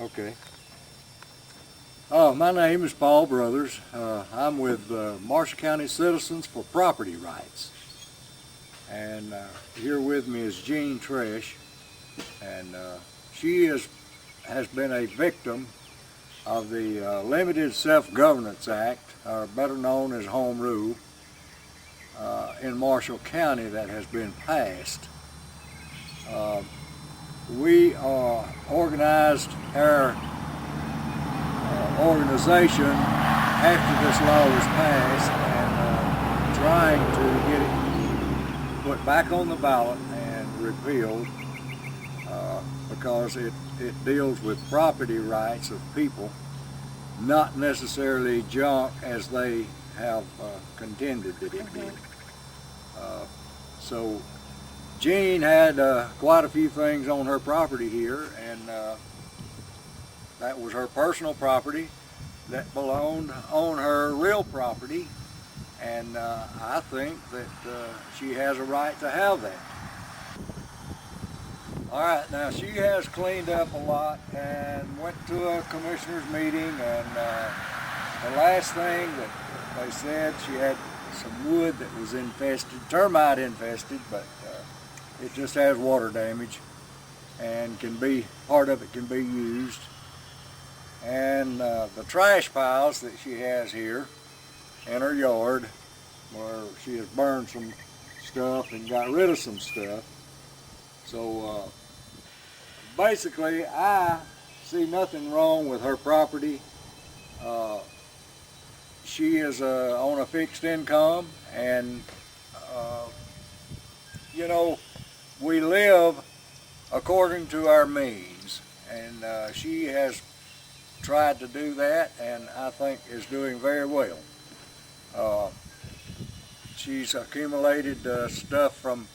Okay. My name is Paul Brothers. I'm with Marshal County Citizens for Property Rights. And here with me is Jean Tresch. And she has been a victim of the Limited Self-Governance Act, or better known as Home Rule, in Marshall County that has been passed. We organized our organization after this law was passed and trying to get it put back on the ballot and repealed because it deals with property rights of people, not necessarily junk as they have contended that it did. So Jean had quite a few things on her property here, and that was her personal property that belonged on her real property, and I think that she has a right to have that. All right, now she has cleaned up a lot and went to a commissioner's meeting, and the last thing that they said, she had some wood that was infested, termite infested, but it just has water damage and part of it can be used. And the trash piles that she has here in her yard, where she has burned some stuff and got rid of some stuff. So basically, I see nothing wrong with her property. She is on a fixed income, and you know, we live according to our means, and she has tried to do that, and I think is doing very well. She's accumulated stuff from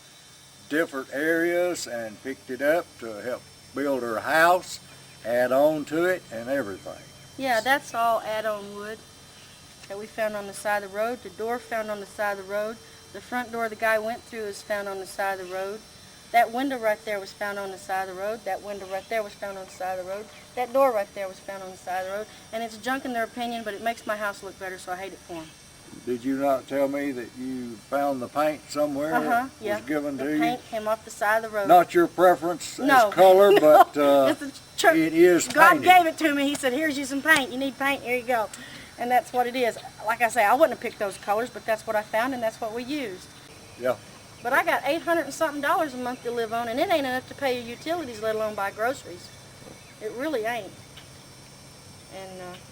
different areas and picked it up to help build her house, add on to it, and everything. Yeah, that's all add-on wood that we found on the side of the road. The door found on the side of the road. The front door the guy went through is found on the side of the road. That window right there was found on the side of the road. That window right there was found on the side of the road. That door right there was found on the side of the road. And it's junk in their opinion, but it makes my house look better, so I hate it for them. Did you not tell me that you found the paint somewhere that was given to you? The paint came off the side of the road. Not your preference as color, but it is God painted. gave it to me. He said, here's you some paint. You need paint, here you go. And that's what it is. Like I say, I wouldn't have picked those colors, but that's what I found and that's what we used. Yeah. But I got $800 and something a month to live on, and it ain't enough to pay your utilities, let alone buy groceries. It really ain't.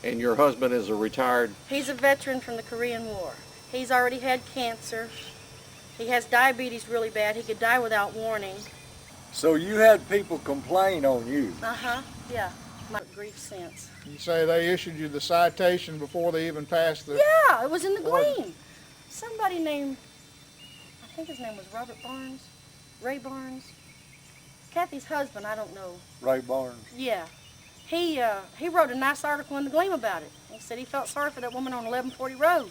And your husband is a retired? He's a veteran from the Korean War. He's already had cancer. He has diabetes really bad. He could die without warning. So you had people complain on you? Yeah. My grief sense. You say they issued you the citation before they even passed the... Yeah, it was in the Gleam. Somebody named, I think his name was Robert Barnes, Ray Barnes. Kathy's husband, I don't know. Ray Barnes? Yeah. He wrote a nice article in the Gleam about it. He said he felt sorry for that woman on 1140 Road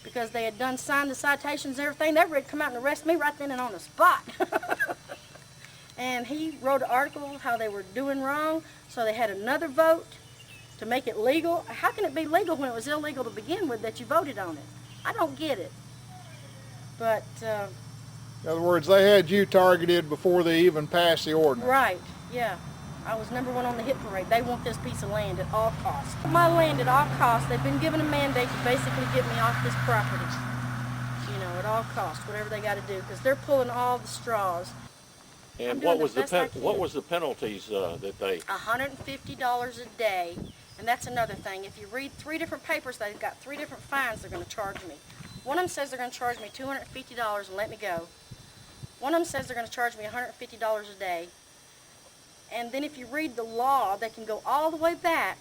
because they had signed the citations and everything. They were ready to come out and arrest me right then and on the spot. And he wrote an article how they were doing wrong, so they had another vote to make it legal. How can it be legal when it was illegal to begin with that you voted on it? I don't get it. But in other words, they had you targeted before they even passed the ordinance. Right, yeah. I was number one on the hit parade. They want this piece of land at all costs. My land at all costs. They've been given a mandate to basically get me off this property. You know, at all costs, whatever they got to do, because they're pulling all the straws. And what was the penalties that they? $150 a day, and that's another thing. If you read 3 different papers, they've got 3 different fines they're going to charge me. One of them says they're going to charge me $250 and let me go. One of them says they're going to charge me $150 a day. And then if you read the law, they can go all the way back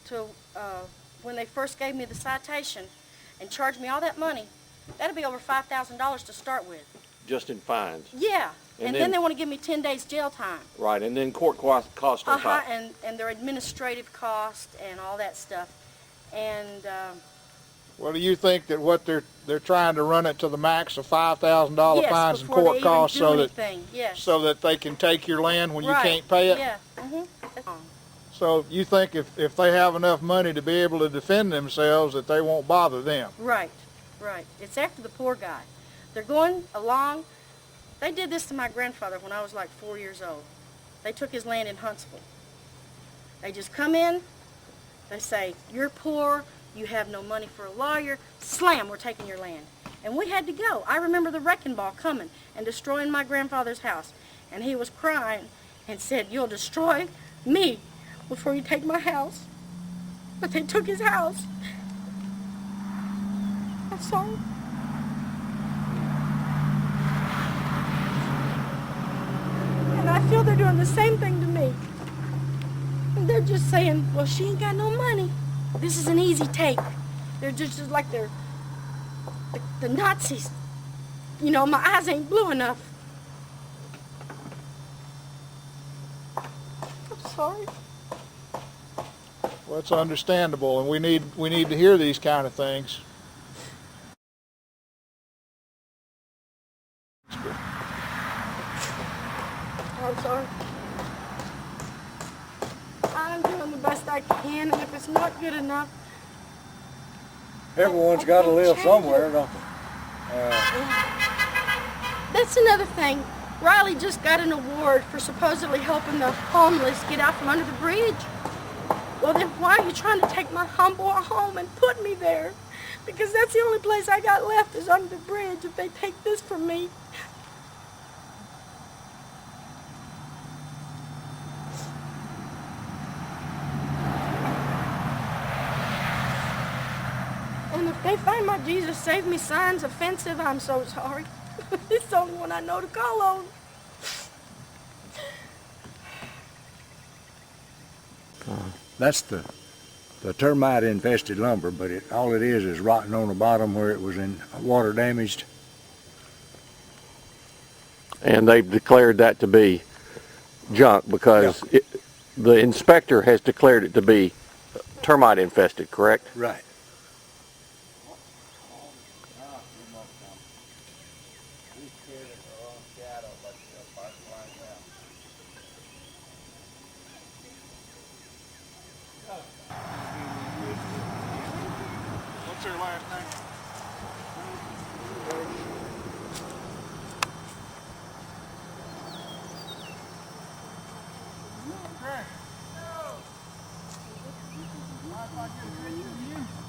to when they first gave me the citation and charge me all that money. That'll be over $5,000 to start with. Just in fines? Yeah. And then they want to give me 10 days jail time. Right, and then court cost on top. And their administrative cost and all that stuff. And well, do you think that what they're trying to run it to the max of $5,000 fines and court costs so that they can take your land when you can't pay it? Yeah. So you think if they have enough money to be able to defend themselves that they won't bother them? Right, right. It's after the poor guy. They're going along. They did this to my grandfather when I was like 4 years old. They took his land in Huntsville. They just come in, they say, you're poor, you have no money for a lawyer, slam, we're taking your land. And we had to go. I remember the wrecking ball coming and destroying my grandfather's house. And he was crying and said, you'll destroy me before you take my house. But they took his house. I'm sorry. And I feel they're doing the same thing to me. And they're just saying, well, she ain't got no money. This is an easy take. They're just like they're the Nazis. You know, my eyes ain't blue enough. I'm sorry. Well, it's understandable, and we need to hear these kind of things. I'm sorry. I'm doing the best I can, and if it's not good enough, Everyone's got to live somewhere, don't they? That's another thing. Riley just got an award for supposedly helping the homeless get out from under the bridge. Well, then why are you trying to take my humble home and put me there? Because that's the only place I got left is under the bridge if they take this from me. And if they find my Jesus Save Me signs offensive, I'm so sorry. It's the only one I know to call on. That's the termite infested lumber, but all it is rotting on the bottom where it was in water damaged. And they've declared that to be junk because the inspector has declared it to be termite infested, correct? Right. What's their last name? Tresch. Mind if I get a picture of you?